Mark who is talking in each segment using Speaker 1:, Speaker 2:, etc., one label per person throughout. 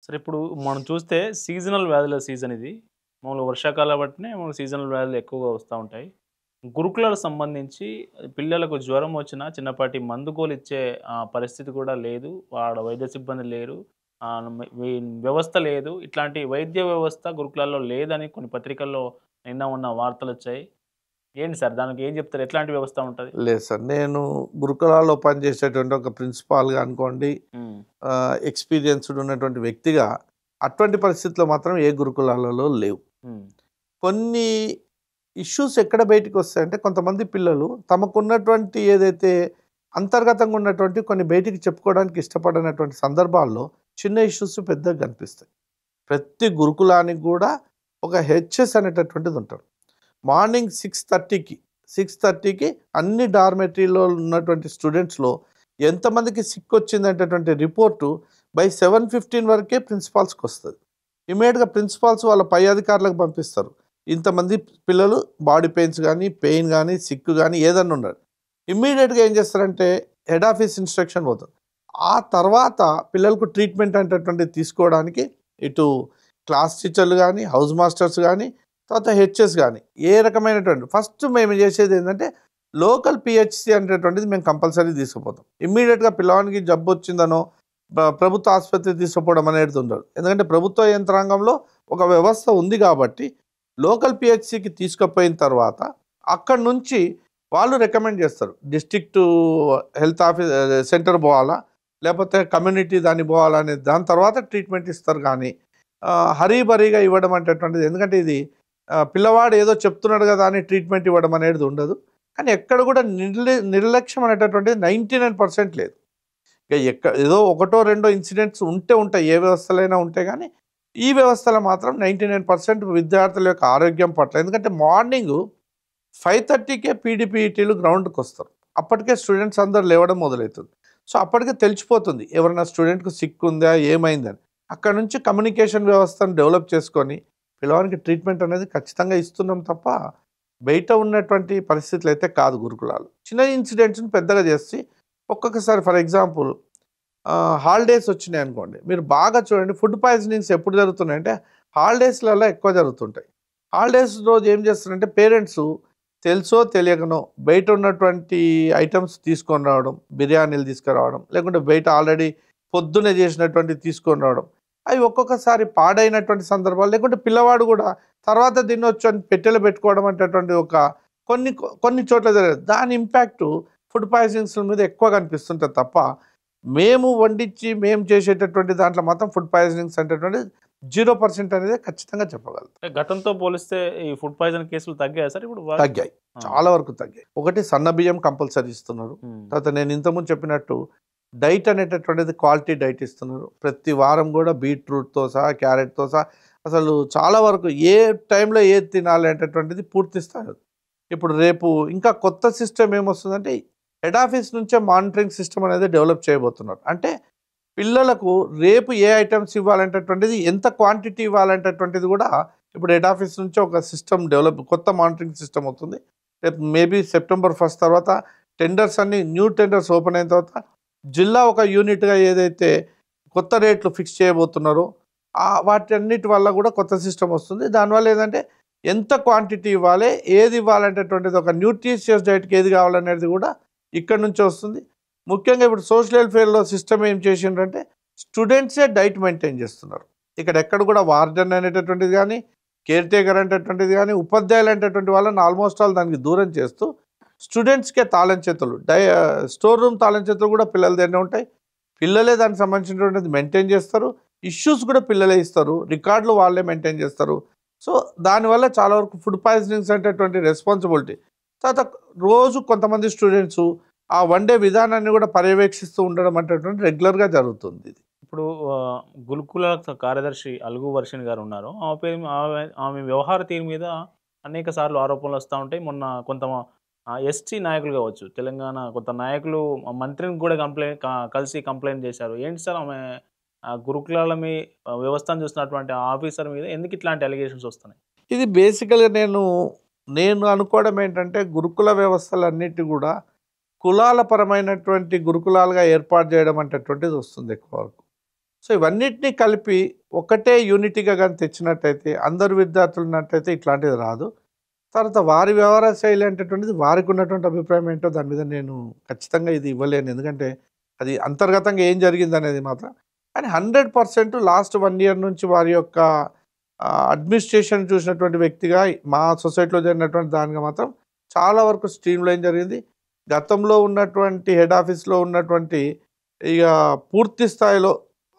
Speaker 1: సరే ఇప్పుడు మనం చూస్తే సీజనల్ వ్యాధుల సీజన్ ఇది. మామూలుగా వర్షాకాలం బట్టినే మనకు సీజనల్ వ్యాధులు ఎక్కువగా వస్తా ఉంటాయి. గురుకులాలకు సంబంధించి పిల్లలకు జ్వరం వచ్చినా చిన్నపాటి మందుగోలిచ్చే పరిస్థితి కూడా లేదు. ఆడ వైద్య సిబ్బంది లేరు. ఆహ్, మ వి వ్యవస్థ లేదు. ఇట్లాంటి వైద్య వ్యవస్థ గురుకులాల్లో లేదని కొన్ని పత్రికల్లో నిన్న మొన్న వార్తలొచ్చాయి. ఏంటి సార్ దానికి ఏం చెప్తారు? ఎట్లాంటి వ్యవస్థ ఉంటది?
Speaker 2: లేదు సార్. నేను గురుకులాల్లో పనిచేసేటువంటి ఒక ప్రిన్సిపాల్‌గా అనుకోండి,
Speaker 1: హ్మ్.
Speaker 2: ఎక్స్‌పీరియన్స్‌డ్ ఉన్నటువంటి వ్యక్తిగా అటువంటి పరిస్థితిలో మాత్రం ఏ గురుకులాలలో లేవు.
Speaker 1: హ్మ్.
Speaker 2: కొన్ని ఇష్యూస్ ఎక్కడ బయటికొస్తాయంటే కొంతమంది పిల్లలు తమకున్నటువంటి ఏదైతే అంతర్గతంగా ఉన్నటువంటి కొన్ని బయటికి చెప్పుకోవడానికి ఇష్టపడనటువంటి సందర్భాల్లో చిన్న ఇష్యూస్ పెద్దగా కనిపిస్తాయి. ప్రతి గురుకులానికి గూడా ఒక హెచ్ఎస్ అనేటటువంటిది ఉంటది. మార్నింగ్ 6:30కి అన్ని డార్మెటరీలో ఉన్నటువంటి స్టూడెంట్స్‌లో ఎంతమందికి సిక్కొచ్చిందనేటటువంటి రిపోర్టు బై 7:15 వరకే ప్రిన్సిపాల్స్‌కొస్తది. ఇమ్మీడియేట్‌గా ప్రిన్సిపాల్స్ వాళ్ళ పై అధికారులకు పంపిస్తారు. ఇంతమంది పిల్లలు బాడీ పెయిన్స్ గానీ, పెయిన్ గానీ, సిక్ గానీ ఏదన్నా ఉండాలి. ఇమ్మీడియేట్‌గా ఏం చేస్తారంటే హెడ్ ఆఫీస్ ఇన్‌స్ట్రక్షన్ పోతది. ఆ తర్వాత పిల్లలకు ట్రీట్మెంట్ అనేటటువంటిది తీసుకోవడానికి ఇటు క్లాస్ టీచర్లు గానీ, హౌస్ మాస్టర్స్ గానీ, తర్వాత హెచ్ఎస్ గానీ ఏ రకమైనటువంటి ఫస్ట్ మేము చేసేది ఏంటంటే లోకల్ పిహెచ్‌సి అనేటటువంటిది మేము కంపల్సరీ తీసుకుపోతాం. ఇమ్మీడియేట్‌గా పిల్లవానికి జబ్బు వచ్చిందనో ప్రభుత్వ ఆసుపత్రికి తీసుకుపోవడం అనేది ఉండదు. ఎందుకంటే ప్రభుత్వ యంత్రాంగంలో ఒక వ్యవస్థ ఉంది కాబట్టి లోకల్ పిహెచ్‌సికి తీసుకుపోయిన తర్వాత అక్కడి నుంచి వాళ్ళు రికమెండ్ చేస్తారు. డిస్ట్రిక్ట్ హెల్త్ ఆఫీస్ సెంటర్ పోవాలా, లేకపోతే కమ్యూనిటీ దానికి పోవాలా అనేది దాని తర్వాత ట్రీట్మెంట్ ఇస్తారు కానీ హరీబరీగా ఇవ్వడం అనేటటువంటిది ఎందుకంటే ఇది పిల్లవాడు ఏదో చెప్తున్నాడు కదా అని ట్రీట్మెంట్ ఇవ్వడం అనేది ఉండదు. కానీ ఎక్కడ కూడా నిర్లక్ష్యం అనేటటువంటిది 99% లేదు. ఇక ఏదో ఒకటో రెండో ఇన్సిడెంట్స్ ఉంటాయి. ఏ వ్యవస్థలైనా ఉంటాయి కానీ ఈ వ్యవస్థలో మాత్రం 99% విద్యార్థుల యొక్క ఆరోగ్యం పట్ల ఎందుకంటే మార్నింగ్ 5:30కే పీడీపీఈటీలు గ్రౌండ్కి వస్తారు. అప్పటికే స్టూడెంట్స్ అందరు లేవడం మొదలవుతుంది. సో అప్పటికే తెలిసిపోతుంది ఎవరైనా స్టూడెంట్కి సిక్ ఉందా ఏమైందని. అక్కడ నుంచి కమ్యూనికేషన్ వ్యవస్థను డెవలప్ చేసుకొని పిల్లవానికి ట్రీట్మెంట్ అనేది ఖచ్చితంగా ఇస్తున్నాం తప్ప బయట ఉన్నటువంటి పరిస్థితులు అయితే కాదు గురుకులాలు. చిన్న ఇన్సిడెంట్స్ని పెద్దగా చేసి ఒక్కొక్కసారి ఫర్ ఎగ్జాంపుల్ హాలిడేస్ వచ్చినాయి అనుకోండి, మీరు బాగా చూడండి ఫుడ్ పాయిజనింగ్స్ ఎప్పుడు జరుగుతున్నాయంటే హాలిడేస్లలో ఎక్కువ జరుగుతుంటాయి. హాలిడేస్ రోజు ఏం చేస్తారంటే పేరెంట్స్ తెలుసో తెలియకనో బయట ఉన్నటువంటి ఐటమ్స్ తీసుకొని రావడం, బిర్యానీలు తీసుకురావడం, లేకుంటే బయట ఆల్రెడీ పొద్దునే చేసినటువంటి తీసుకొని రావడం, అవి ఒక్కొక్కసారి పాడైనటువంటి సందర్భాలు లేకుంటే పిల్లవాడు కూడా తర్వాత తినొచ్చు అని పెట్టెలో పెట్టుకోవడం అనేటటువంటి ఒక కొన్ని కొన్ని చోట్ల జరగదు. దాని ఇంపాక్ట్ ఫుడ్ పాయిజనింగ్స్ మీద ఎక్కువ కనిపిస్తుంటుంది తప్ప మేము వండించి మేము చేసేటటువంటి దాంట్లో మాత్రం ఫుడ్ పాయిజనింగ్స్ అనేటటువంటి 0% అనేది ఖచ్చితంగా చెప్పగలుగుతాం.
Speaker 1: గతంతో పోలిస్తే ఈ ఫుడ్ పాయిజన్ కేసులు తగ్గాయా సార్ ఇప్పుడు?
Speaker 2: తగ్గాయి, చాలా వరకు తగ్గాయి. ఒకటి సన్న బియ్యం కంపల్సరీ ఇస్తున్నారు. తర్వాత నేను ఇంతకుముందు చెప్పినట్టు డైట్ అనేటటువంటిది క్వాలిటీ డైట్ ఇస్తున్నారు. ప్రతి వారం కూడా బీట్రూట్తో సహా క్యారెట్తో సహా అసలు చాలా వరకు ఏ టైంలో ఏది తినాలి అనేటటువంటిది పూర్తి స్థాయి. ఇప్పుడు రేపు ఇంకా కొత్త సిస్టమ్ ఏమొస్తుందంటే హెడ్ ఆఫీస్ నుంచే మానిటరింగ్ సిస్టమ్ అనేది డెవలప్ చేయబోతున్నారు. అంటే పిల్లలకు రేపు ఏ ఐటమ్స్ ఇవ్వాలంటటువంటిది ఎంత క్వాంటిటీ ఇవ్వాలంటటువంటిది కూడా ఇప్పుడు హెడ్ ఆఫీస్ నుంచి ఒక సిస్టమ్ డెవలప్ కొత్త మానిటరింగ్ సిస్టమ్ అవుతుంది. రేపు మేబీ సెప్టెంబర్ 1 తర్వాత టెండర్స్ అన్ని న్యూ టెండర్స్ ఓపెన్ అయిన తర్వాత జిల్లా ఒక యూనిట్గా ఏదైతే కొత్త రేట్లు ఫిక్స్ చేయబోతున్నారో వాటి అన్నిటి వల్ల కూడా కొత్త సిస్టమ్ వస్తుంది. దానివల్ల ఏంటంటే ఎంత క్వాంటిటీ ఇవ్వాలి, ఏది ఇవ్వాలంటటువంటిది ఒక న్యూట్రిషియస్ డైట్కి ఏది కావాలనేది కూడా ఇక్కడ నుంచి వస్తుంది. ముఖ్యంగా ఇప్పుడు సోషల్ వెల్ఫేర్లో సిస్టమ్ ఏం చేసిండ్రంటే స్టూడెంట్సే డైట్ మెయింటైన్ చేస్తున్నారు. ఇక్కడ ఎక్కడ కూడా వార్డెన్ అనేటటువంటిది కానీ కేర్ టేకర్ అనేటటువంటిది కానీ ఉపాధ్యాయులు అనేటటువంటి వాళ్ళని ఆల్మోస్ట్ ఆల్ దానికి దూరం చేస్తూ స్టూడెంట్స్కే తాళం చేతులు స్టోర్ రూమ్ తాళం చేతులు కూడా పిల్లల దగ్గర ఉంటాయి. పిల్లలే దానికి సంబంధించినటువంటిది మెయింటైన్ చేస్తారు. ఇష్యూస్ కూడా పిల్లలే ఇస్తారు, రికార్డులు వాళ్ళే మెయింటైన్ చేస్తారు. సో దానివల్ల చాలా వరకు ఫుడ్ పాయిజనింగ్స్ అనేటటువంటి రెస్పాన్సిబిలిటీ. తర్వాత రోజు కొంతమంది స్టూడెంట్స్ ఆ వండే విధానాన్ని కూడా పర్యవేక్షిస్తూ ఉండడం అనేటటువంటి రెగ్యులర్గా జరుగుతుంది. ఇది
Speaker 1: ఇప్పుడు గురుకుల కార్యదర్శి అలుగు వర్షిణి గారు ఉన్నారు. ఆమె వ్యవహార తీరు మీద అనేక సార్లు ఆరోపణలు వస్తూ ఉంటాయి. మొన్న కొంత ఎస్టీ నాయకులు కావచ్చు, తెలంగాణ కొంత నాయకులు మంత్రిని కూడా కలిసి కంప్లైంట్ చేశారు. ఏంటి సార్ ఆమె గురుకులాల వ్యవస్థను చూసినటువంటి ఆఫీసర్ మీద ఎందుకు ఇట్లాంటి అలిగేషన్స్ వస్తున్నాయి?
Speaker 2: ఇది బేసికల్గా నేను అనుకోవడం ఏంటంటే గురుకుల వ్యవస్థలన్నిటి కూడా కులాల పరమైనటువంటి గురుకులాలుగా ఏర్పాటు చేయడం అనేటటువంటిది వస్తుంది ఎక్కువ వరకు. సో ఇవన్నిటినీ కలిపి ఒకటే యూనిటీగా కానీ తెచ్చినట్టయితే అందరు విద్యార్థులు ఉన్నట్టయితే ఇట్లాంటిది రాదు. తర్వాత వారి వ్యవహార శైలి అనేటటువంటిది వారికి ఉన్నటువంటి అభిప్రాయం ఏంటో దాని మీద నేను ఖచ్చితంగా ఇది ఇవ్వలేను. ఎందుకంటే అది అంతర్గతంగా ఏం జరిగిందనేది మాత్రం. కానీ 100% లాస్ట్ 1 ఇయర్ నుంచి వారి యొక్క అడ్మినిస్ట్రేషన్ చూసినటువంటి వ్యక్తిగా మా సొసైటీలో జరిగినటువంటి దానిగా మాత్రం చాలా వరకు స్ట్రీమ్ లైన్ జరిగింది. గతంలో ఉన్నటువంటి హెడ్ ఆఫీస్లో ఉన్నటువంటి ఇక పూర్తి స్థాయిలో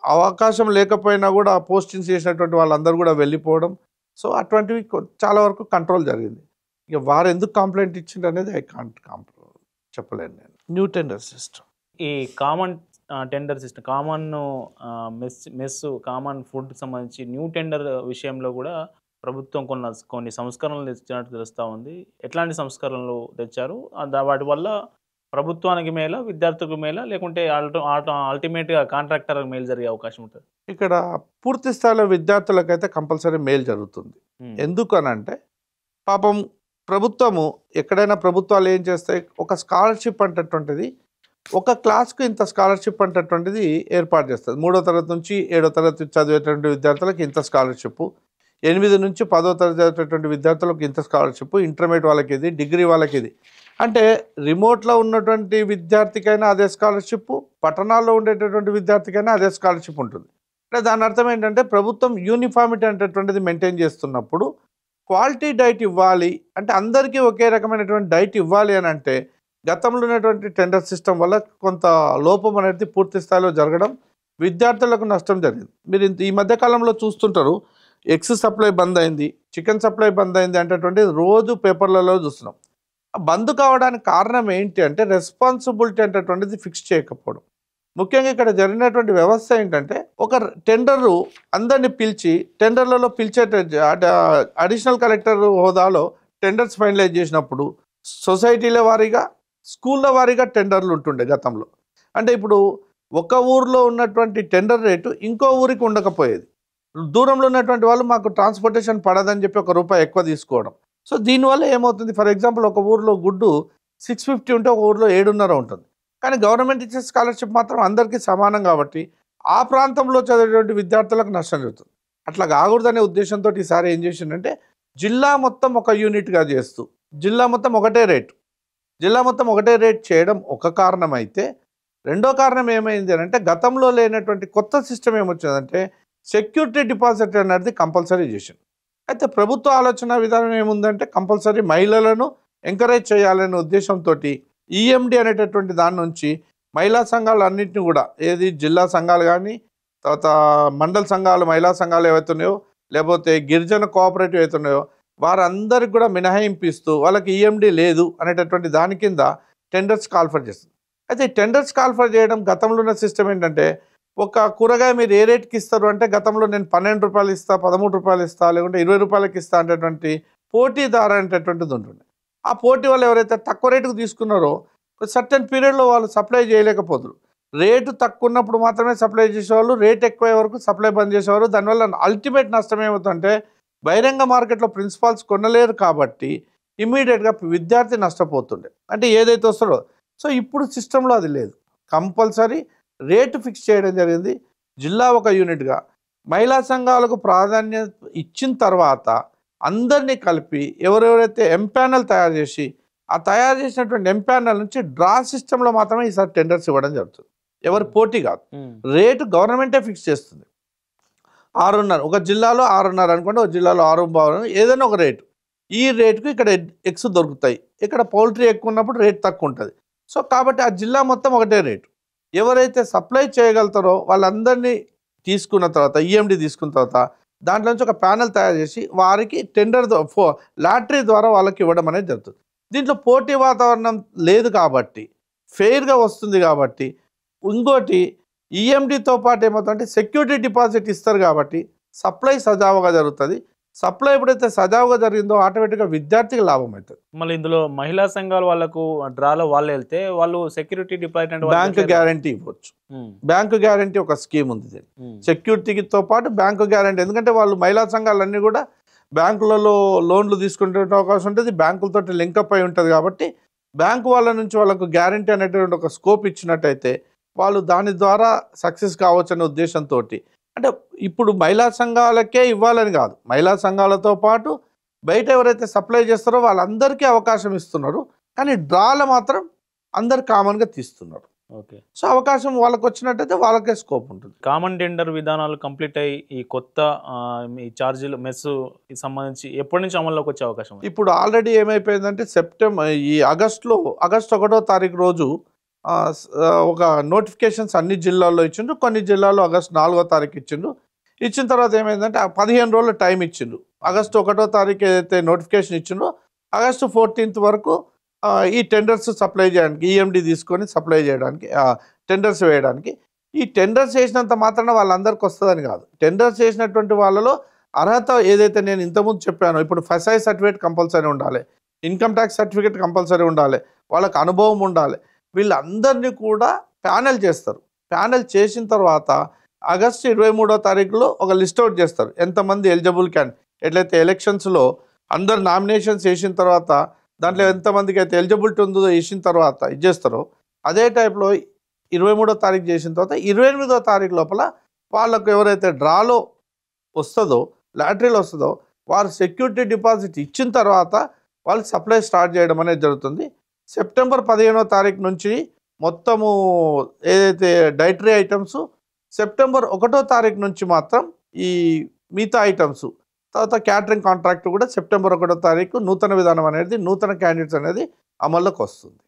Speaker 2: అవకాశం లేకపోయినా కూడా పోస్టింగ్స్ చేసినటువంటి వాళ్ళందరూ కూడా వెళ్ళిపోవడం. సో అటువంటివి చాలా వరకు కంట్రోల్ జరిగింది. ఇక వారు ఎందుకు కంప్లైంట్ ఇచ్చిండ్రు అనేది ఐ కాంట్ చెప్పలేను నేను. న్యూ టెండర్ సిస్టమ్,
Speaker 1: ఈ common tender system, common mess common ఫుడ్కి సంబంధించి న్యూ టెండర్ విషయంలో కూడా ప్రభుత్వం కొన్ని సంస్కరణలు తెచ్చినట్టు తెలుస్తూ ఉంది. ఎట్లాంటి సంస్కరణలు తెచ్చారు, వాటి వల్ల ప్రభుత్వానికి మేల, విద్యార్థులకు మేల, లేకుంటే అల్టిమేట్గా కాంట్రాక్టర్కి మేలు జరిగే అవకాశం ఉంటుంది?
Speaker 2: ఇక్కడ పూర్తి స్థాయిలో విద్యార్థులకైతే కంపల్సరీ మేలు జరుగుతుంది. ఎందుకు అని అంటే పాపం ప్రభుత్వము ఎక్కడైనా ప్రభుత్వాలు ఏం చేస్తాయి, ఒక స్కాలర్షిప్ అంటటువంటిది ఒక క్లాస్కు ఇంత స్కాలర్షిప్ అంటటువంటిది ఏర్పాటు చేస్తుంది. 3వ తరగతి నుంచి 7వ తరగతి చదివేటువంటి విద్యార్థులకు ఇంత స్కాలర్షిప్, 8 నుంచి 10వ తరగతి చదివేటువంటి విద్యార్థులకు ఇంత స్కాలర్షిప్, ఇంటర్మీడియట్ వాళ్ళకి ఇది, డిగ్రీ వాళ్ళకి ఇది. అంటే రిమోట్లో ఉన్నటువంటి విద్యార్థికైనా అదే స్కాలర్షిప్, పట్టణాల్లో ఉండేటటువంటి విద్యార్థికైనా అదే స్కాలర్షిప్ ఉంటుంది. అంటే దాని అర్థం ఏంటంటే ప్రభుత్వం యూనిఫామిటీ అనేటటువంటిది మెయింటైన్ చేస్తున్నప్పుడు క్వాలిటీ డైట్ ఇవ్వాలి అంటే అందరికీ ఒకే రకమైనటువంటి డైట్ ఇవ్వాలి అని అంటే గతంలో ఉన్నటువంటి టెండర్ సిస్టమ్ వల్ల కొంత లోపం అనేది పూర్తి స్థాయిలో జరగడం, విద్యార్థులకు నష్టం జరిగింది. మీరు ఈ మధ్యకాలంలో చూస్తుంటారు, ఎగ్స్ సప్లై బంద్ అయింది, చికెన్ సప్లై బంద్ అయింది అనేటటువంటి రోజు పేపర్లలో చూస్తున్నాం. బంద్ కావడానికి కారణం ఏంటి అంటే రెస్పాన్సిబిలిటీ అనేటటువంటిది ఫిక్స్ చేయకపోవడం. ముఖ్యంగా ఇక్కడ జరిగినటువంటి వ్యవస్థ ఏంటంటే ఒక టెండరు అందరినీ పిలిచి టెండర్లలో పిలిచే అడిషనల్ కలెక్టర్ హోదాలో టెండర్స్ ఫైనలైజ్ చేసినప్పుడు సొసైటీల వారీగా, స్కూళ్ళ వారీగా టెండర్లు ఉంటుండే గతంలో. అంటే ఇప్పుడు ఒక ఊరిలో ఉన్నటువంటి టెండర్ రేటు ఇంకో ఊరికి ఉండకపోయేది. దూరంలో ఉన్నటువంటి వాళ్ళు మాకు ట్రాన్స్పోర్టేషన్ పడదని చెప్పి ₹1 ఎక్కువ తీసుకోవడం. సో దీనివల్ల ఏమవుతుంది, ఫర్ ఎగ్జాంపుల్ ఒక ఊరిలో గుడ్డు 650 ఉంటే ఒక ఊరిలో 7.5 ఉంటుంది. కానీ గవర్నమెంట్ ఇచ్చే స్కాలర్షిప్ మాత్రం అందరికీ సమానం కాబట్టి ఆ ప్రాంతంలో చదివేటువంటి విద్యార్థులకు నష్టం జరుగుతుంది. అట్లా కాకూడదనే ఉద్దేశంతో ఈసారి ఏం చేసిందంటే జిల్లా మొత్తం ఒక యూనిట్గా చేస్తూ జిల్లా మొత్తం ఒకటే రేట్ చేయడం ఒక కారణం అయితే, రెండో కారణం ఏమైంది అని అంటే గతంలో లేనటువంటి కొత్త సిస్టమ్ ఏమొచ్చిందంటే సెక్యూరిటీ డిపాజిట్ అనేది కంపల్సరీ చేసింది. అయితే ప్రభుత్వ ఆలోచన విధానం ఏముందంటే కంపల్సరీ మహిళలను ఎంకరేజ్ చేయాలనే ఉద్దేశంతో ఈఎండి అనేటటువంటి దాని నుంచి మహిళా సంఘాలు అన్నింటినీ కూడా, ఏది జిల్లా సంఘాలు కానీ, తర్వాత మండల సంఘాలు, మహిళా సంఘాలు ఏవైతున్నాయో, లేకపోతే గిరిజన కోఆపరేటివ్ అవుతున్నాయో వారందరికి కూడా మినహాయింపు ఇస్తూ వాళ్ళకి ఈఎండి లేదు అనేటటువంటి దాని కింద టెండర్స్ కాల్ఫర్ చేస్తుంది. అయితే టెండర్స్ కాల్ఫర్ చేయడం గతంలో ఉన్న సిస్టమ్ ఏంటంటే ఒక కూరగాయ మీరు ఏ రేట్కి ఇస్తారు అంటే గతంలో నేను ₹12 ఇస్తా, ₹13 ఇస్తా, లేకుంటే ₹20 ఇస్తా అనేటటువంటి పోటీదారు అనేటటువంటిది ఉంటుంది. ఆ పోటీ వాళ్ళు ఎవరైతే తక్కువ రేటుకు తీసుకున్నారో సర్టెన్ పీరియడ్లో వాళ్ళు సప్లై చేయలేకపోతారు. రేటు తక్కువ ఉన్నప్పుడు మాత్రమే సప్లై చేసేవాళ్ళు, రేట్ ఎక్కువ వరకు సప్లై బంద్ చేసేవారు. దానివల్ల అల్టిమేట్ నష్టం ఏమవుతుందంటే బహిరంగ మార్కెట్లో ప్రిన్సిపాల్స్ కొనలేరు కాబట్టి ఇమ్మీడియట్గా విద్యార్థి నష్టపోతుండే, అంటే ఏదైతే వస్తుందో. సో ఇప్పుడు సిస్టంలో అది లేదు, కంపల్సరీ రేటు ఫిక్స్ చేయడం జరిగింది. జిల్లా ఒక యూనిట్గా మహిళా సంఘాలకు ప్రాధాన్యత ఇచ్చిన తర్వాత అందరినీ కలిపి ఎవరెవరైతే ఎంపానల్ తయారు చేసి ఆ తయారు చేసినటువంటి ఎంపానల్ నుంచి డ్రా సిస్టంలో మాత్రమే ఈసారి టెండర్స్ ఇవ్వడం జరుగుతుంది. ఎవరి పోటీ కాదు, రేటు గవర్నమెంటే ఫిక్స్ చేస్తుంది. 6.5 ఒక జిల్లాలో 6.5 అనుకోండి, ఒక జిల్లాలో 6.5, ఏదైనా ఒక రేటు. ఈ రేటుకు ఇక్కడ ఎగ్స్ దొరుకుతాయి, ఇక్కడ పౌల్ట్రీ ఎక్కువ ఉన్నప్పుడు రేట్ తక్కువ ఉంటుంది. సో కాబట్టి ఆ జిల్లా మొత్తం ఒకటే రేటు. ఎవరైతే సప్లై చేయగలుగుతారో వాళ్ళందరినీ తీసుకున్న తర్వాత ఈఎండి తీసుకున్న తర్వాత దాంట్లో నుంచి ఒక ప్యానెల్ తయారు చేసి వారికి టెండర్ లాటరీ ద్వారా వాళ్ళకి ఇవ్వడం అనేది జరుగుతుంది. దీంట్లో పోటీ వాతావరణం లేదు కాబట్టి ఫెయిర్గా వస్తుంది కాబట్టి. ఇంకోటి ఈఎండితో పాటు ఏమవుతుందంటే సెక్యూరిటీ డిపాజిట్ ఇస్తారు కాబట్టి సప్లై సజావుగా జరుగుతుంది. సప్లై ఎప్పుడైతే సజావుగా జరిగిందో ఆటోమేటిక్గా విద్యార్థికి లాభం అవుతుంది.
Speaker 1: మళ్ళీ ఇందులో మహిళా సంఘాలు వాళ్ళకు డ్రాలో వాళ్ళు వెళ్తే వాళ్ళు సెక్యూరిటీ డిపాజిట్
Speaker 2: బ్యాంకు గ్యారంటీ ఇవ్వచ్చు. బ్యాంకు గ్యారంటీ ఒక స్కీమ్ ఉంది, సెక్యూరిటీతో పాటు బ్యాంకు గ్యారంటీ. ఎందుకంటే వాళ్ళు మహిళా సంఘాలన్నీ కూడా బ్యాంకులలో లోన్లు తీసుకునే అవకాశం ఉంటుంది, బ్యాంకులతో లింకప్ అయి ఉంటుంది కాబట్టి బ్యాంకు వాళ్ళ నుంచి వాళ్ళకు గ్యారంటీ అనేటువంటి ఒక స్కోప్ ఇచ్చినట్టయితే వాళ్ళు దాని ద్వారా సక్సెస్ కావచ్చు అనే ఉద్దేశంతో అంటే ఇప్పుడు మహిళా సంఘాలకే ఇవ్వాలని కాదు, మహిళా సంఘాలతో పాటు బయట ఎవరైతే సప్లై చేస్తారో వాళ్ళందరికీ అవకాశం ఇస్తున్నారు. కానీ డ్రాలో మాత్రం అందరు కామన్గా తీస్తున్నారు.
Speaker 1: ఓకే.
Speaker 2: సో అవకాశం వాళ్ళకి వచ్చినట్టయితే వాళ్ళకే స్కోప్ ఉంటుంది.
Speaker 1: కామన్ టెండర్ విధానాలు కంప్లీట్ అయ్యి ఈ కొత్త ఈ ఛార్జీలు మెస్సు సంబంధించి ఎప్పటి నుంచి అమల్లోకి వచ్చే అవకాశం ఉంది?
Speaker 2: ఇప్పుడు ఆల్రెడీ ఏమైపోయిందంటే ఈ ఆగస్టు 1వ తారీఖు రోజు ఒక నోటిఫికేషన్స్ అన్ని జిల్లాల్లో ఇచ్చిండ్రు. కొన్ని జిల్లాల్లో ఆగస్టు 4వ తారీఖు ఇచ్చిండ్రు. ఇచ్చిన తర్వాత ఏమైందంటే 15 రోజులు టైం ఇచ్చిండ్రు. ఆగస్టు 1వ తారీఖు ఏదైతే నోటిఫికేషన్ ఇచ్చిండ్రో ఆగస్టు 14th వరకు ఈ టెండర్స్ సప్లై చేయడానికి, ఈఎండి తీసుకొని సప్లై చేయడానికి, టెండర్స్ వేయడానికి. ఈ టెండర్స్ చేసినంత మాత్రాన వాళ్ళందరికీ వస్తుందని కాదు. టెండర్స్ చేసినటువంటి వాళ్ళలో అర్హత ఏదైతే నేను ఇంతకుముందు చెప్పానో, ఇప్పుడు FSI సర్టిఫికేట్ కంపల్సరీ ఉండాలి, ఇన్కమ్ ట్యాక్స్ సర్టిఫికేట్ కంపల్సరీ ఉండాలి, వాళ్ళకి అనుభవం ఉండాలి. వీళ్ళందరినీ కూడా ప్యానెల్ చేస్తారు. ప్యానెల్ చేసిన తర్వాత ఆగస్టు 23వ తారీఖులో ఒక లిస్ట్ అవుట్ చేస్తారు, ఎంతమంది ఎలిజిబుల్ ఎట్లయితే ఎలక్షన్స్లో అందరు నామినేషన్స్ వేసిన తర్వాత దాంట్లో ఎంతమందికి అయితే ఎలిజిబిలిటీ ఉందో వేసిన తర్వాత ఇచ్చేస్తారో, అదే టైప్లో 23వ తారీఖు చేసిన తర్వాత 28వ తారీఖు లోపల వాళ్ళకు ఎవరైతే డ్రాలో వస్తుందో, లాటరీలో వస్తుందో, వారు సెక్యూరిటీ డిపాజిట్ ఇచ్చిన తర్వాత వాళ్ళు సప్లై స్టార్ట్ చేయడం అనేది జరుగుతుంది. సెప్టెంబర్ 15వ తారీఖు నుంచి మొత్తము ఏదైతే డైటరీ ఐటమ్స్, సెప్టెంబర్ 1వ తారీఖు నుంచి మాత్రం ఈ మిగతా ఐటమ్స్, తర్వాత క్యాటరింగ్ కాంట్రాక్ట్ కూడా సెప్టెంబర్ 1వ తారీఖు నూతన విధానం అనేది, నూతన క్యాండిడేట్స్ అనేది అమల్లోకి వస్తుంది.